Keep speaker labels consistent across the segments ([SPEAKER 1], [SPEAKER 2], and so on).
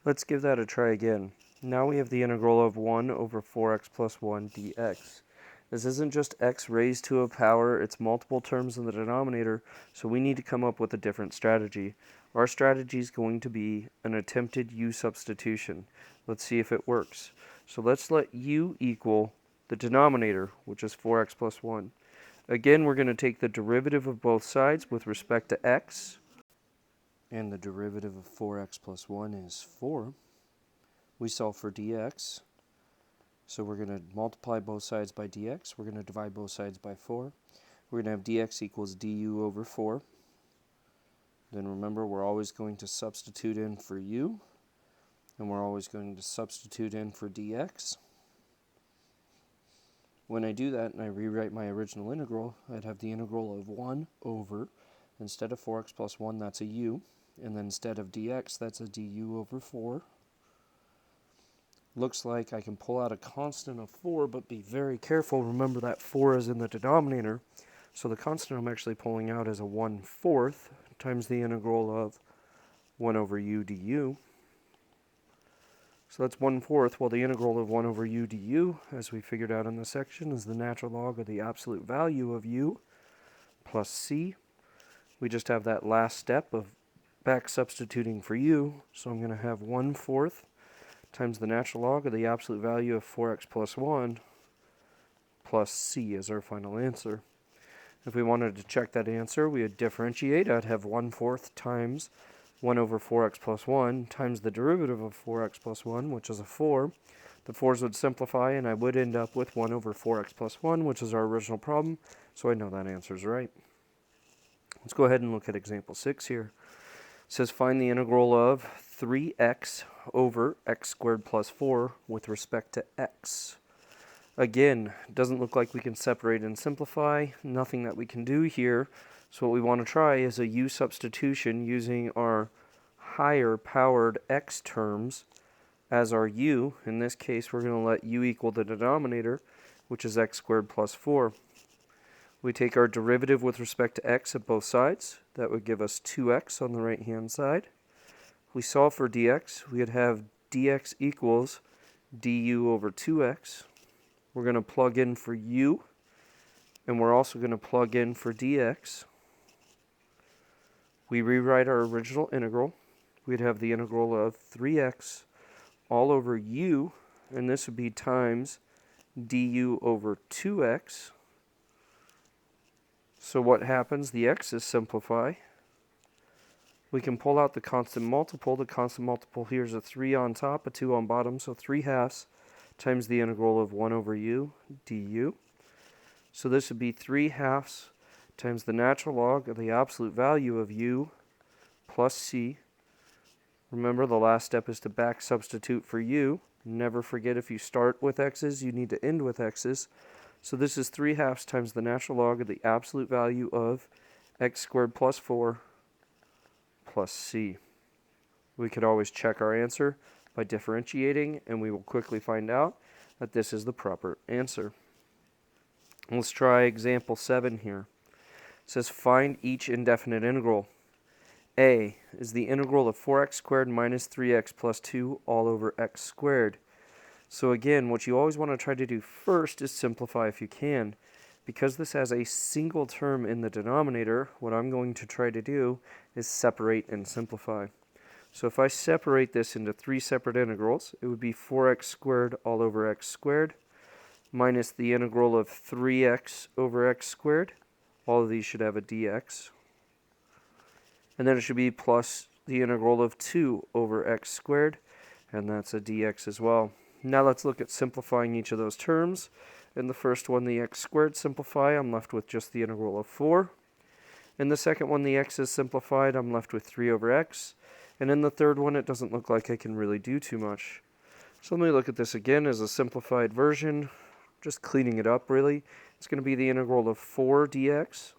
[SPEAKER 1] Let's give that a try again. Now we have the integral of 1 over 4x plus 1 dx. This isn't just x raised to a power, it's multiple terms in the denominator, so we need to come up with a different strategy. Our strategy is going to be an attempted u substitution. Let's see if it works. So let's let u equal the denominator, which is 4x plus 1. Again, we're going to take the derivative of both sides with respect to x. And the derivative of 4x plus 1 is 4. We solve for dx. So we're going to multiply both sides by dx. We're going to divide both sides by 4. We're going to have dx equals du over 4. Then remember, we're always going to substitute in for u. And we're always going to substitute in for dx. When I do that and I rewrite my original integral, I'd have the integral of 1 over, instead of 4x plus 1, that's a u. And then instead of dx, that's a du over 4. Looks like I can pull out a constant of 4, but be very careful. Remember that 4 is in the denominator. So the constant I'm actually pulling out is a 1/4 times the integral of 1 over u du. So that's 1/4. Well, the integral of 1 over u du, as we figured out in this section, is the natural log of the absolute value of u plus c. We just have that last step of back substituting for u, so I'm going to have 1/4 times the natural log of the absolute value of 4x plus 1 plus c as our final answer. If we wanted to check that answer, we would differentiate. I'd have 1/4 times 1 over 4x plus 1 times the derivative of 4x plus 1, which is a 4. The 4's would simplify, and I would end up with 1 over 4x plus 1, which is our original problem, so I know that answer is right. Let's go ahead and look at example 6 here. It says find the integral of 3x over x squared plus 4 with respect to x. Again, it doesn't look like we can separate and simplify. Nothing that we can do here. So what we want to try is a u substitution using our higher powered x terms as our u. In this case, we're going to let u equal the denominator, which is x squared plus 4. We take our derivative with respect to x at both sides. That would give us 2x on the right-hand side. If we solve for dx, we would have dx equals du over 2x. We're going to plug in for u, and we're also going to plug in for dx. We rewrite our original integral. We'd have the integral of 3x all over u, and this would be times du over 2x. So what happens? The x's simplify. We can pull out the constant multiple. The constant multiple here is a 3 on top, a 2 on bottom, so 3/2 times the integral of 1 over u du. So this would be 3/2 times the natural log of the absolute value of u plus c. Remember, the last step is to back substitute for u. Never forget, if you start with x's, you need to end with x's. So this is 3/2 times the natural log of the absolute value of x squared plus 4 plus c. We could always check our answer by differentiating, and we will quickly find out that this is the proper answer. Let's try example 7 here. It says find each indefinite integral. A is the integral of 4x squared minus 3x plus 2 all over x squared. So again, what you always want to try to do first is simplify if you can. Because this has a single term in the denominator, what I'm going to try to do is separate and simplify. So if I separate this into 3 separate integrals, it would be 4x squared all over x squared minus the integral of 3x over x squared. All of these should have a dx. And then it should be plus the integral of 2 over x squared, and that's a dx as well. Now let's look at simplifying each of those terms. In the first one, the x squared simplify, I'm left with just the integral of 4. In the second one, the x is simplified, I'm left with 3 over x. And in the third one, it doesn't look like I can really do too much. So let me look at this again as a simplified version, just cleaning it up really. It's going to be the integral of 4 dx.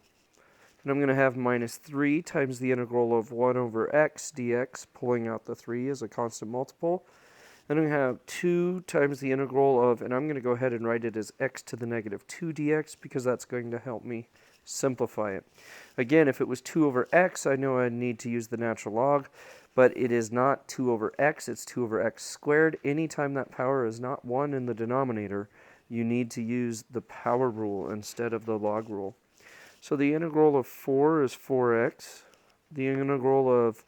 [SPEAKER 1] And I'm going to have minus 3 times the integral of 1 over x dx, pulling out the 3 as a constant multiple. Then I'm going to have 2 times the integral of, and I'm going to go ahead and write it as x to the negative 2 dx, because that's going to help me simplify it. Again, if it was 2 over x, I know I'd need to use the natural log, but it is not 2 over x, it's 2 over x squared. Anytime that power is not 1 in the denominator, you need to use the power rule instead of the log rule. So the integral of 4 is 4x. The integral of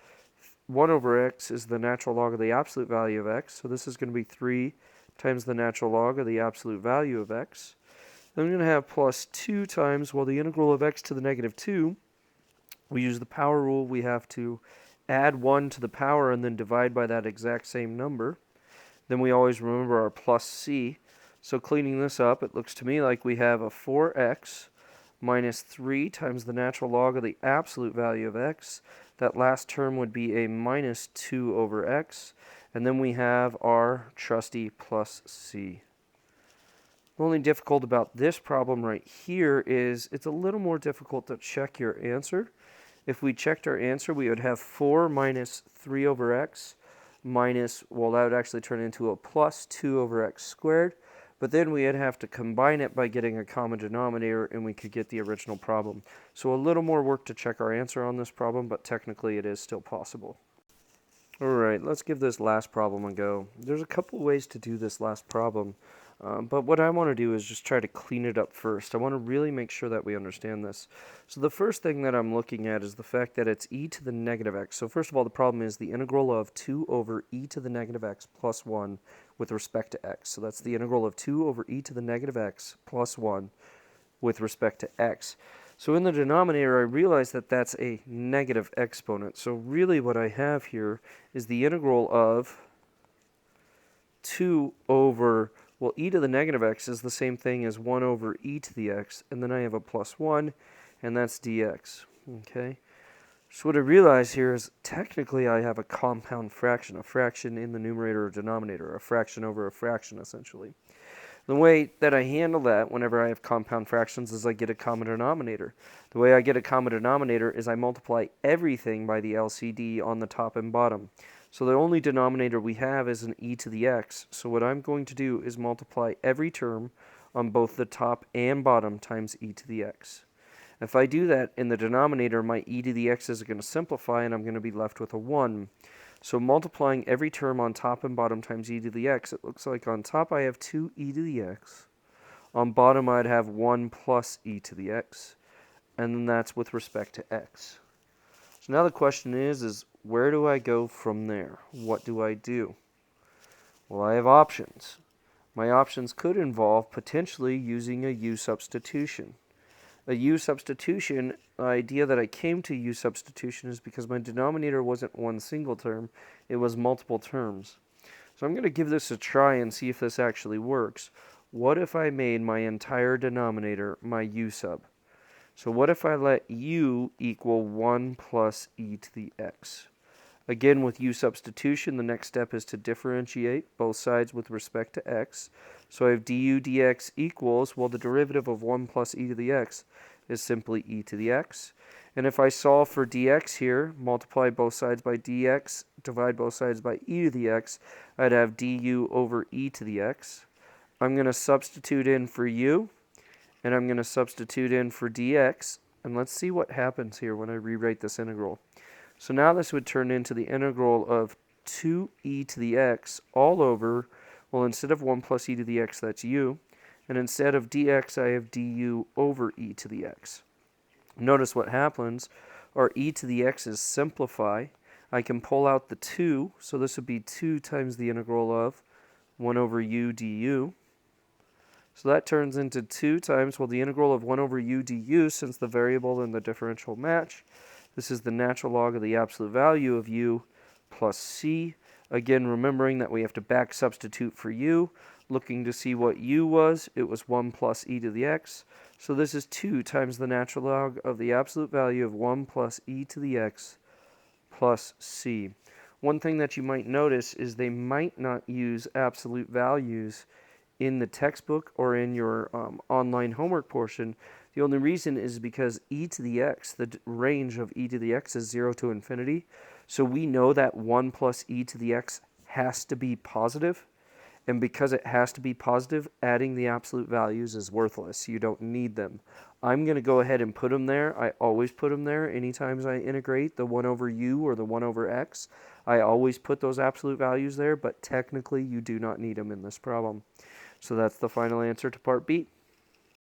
[SPEAKER 1] 1 over x is the natural log of the absolute value of x. So this is going to be 3 times the natural log of the absolute value of x. Then I'm going to have plus 2 times, well, the integral of x to the negative 2. We use the power rule. We have to add 1 to the power and then divide by that exact same number. Then we always remember our plus c. So cleaning this up, it looks to me like we have a 4x minus 3 times the natural log of the absolute value of x. That last term would be a minus 2 over x. And then we have our trusty plus c. The only difficult about this problem right here is it's a little more difficult to check your answer. If we checked our answer, we would have 4 minus 3 over x minus, well, that would actually turn into a plus 2 over x squared. But then we'd have to combine it by getting a common denominator, and we could get the original problem. So a little more work to check our answer on this problem, but technically it is still possible. All right, let's give this last problem a go. There's a couple ways to do this last problem, but what I want to do is just try to clean it up first. I want to really make sure that we understand this. So the first thing that I'm looking at is the fact that it's e to the negative x. So first of all, the problem is the integral of 2 over e to the negative x plus 1 with respect to x. So that's the integral of 2 over e to the negative x plus 1 with respect to x. So in the denominator, I realize that that's a negative exponent. So really what I have here is the integral of 2 over, well, e to the negative x is the same thing as 1 over e to the x, and then I have a plus 1, and that's dx. Okay. So what I realize here is technically I have a compound fraction, a fraction in the numerator or denominator, a fraction over a fraction essentially. The way that I handle that whenever I have compound fractions is I get a common denominator. The way I get a common denominator is I multiply everything by the LCD on the top and bottom. So the only denominator we have is an e to the x. So what I'm going to do is multiply every term on both the top and bottom times e to the x. If I do that in the denominator, my e to the x is going to simplify and I'm going to be left with a 1. So multiplying every term on top and bottom times e to the x, it looks like on top I have 2e to the x. On bottom I'd have 1 plus e to the x. And then that's with respect to x. So now the question is where do I go from there? What do I do? Well, I have options. My options could involve potentially using a u substitution. A u substitution, the idea that I came to u substitution is because my denominator wasn't one single term, it was multiple terms. So I'm going to give this a try and see if this actually works. What if I made my entire denominator my u sub? So what if I let u equal 1 plus e to the x? Again, with u substitution, the next step is to differentiate both sides with respect to x. So I have du dx equals, well, the derivative of 1 plus e to the x is simply e to the x. And if I solve for dx here, multiply both sides by dx, divide both sides by e to the x, I'd have du over e to the x. I'm going to substitute in for u, and I'm going to substitute in for dx, and let's see what happens here when I rewrite this integral. So now this would turn into the integral of 2e to the x all over, well, instead of 1 plus e to the x, that's u. And instead of dx, I have du over e to the x. Notice what happens. Our e to the x's simplify. I can pull out the 2, so this would be 2 times the integral of 1 over u du. So that turns into 2 times, well, the integral of 1 over u du, since the variable and the differential match. This is the natural log of the absolute value of u plus c. Again, remembering that we have to back substitute for u. Looking to see what u was, it was 1 plus e to the x. So this is 2 times the natural log of the absolute value of 1 plus e to the x plus c. One thing that you might notice is they might not use absolute values in the textbook or in your online homework portion. The only reason is because e to the x, the range of e to the x is 0 to infinity. So we know that 1 plus e to the x has to be positive. And because it has to be positive, adding the absolute values is worthless. You don't need them. I'm going to go ahead and put them there. I always put them there anytime I integrate the 1 over u or the 1 over x. I always put those absolute values there, but technically you do not need them in this problem. So that's the final answer to part B.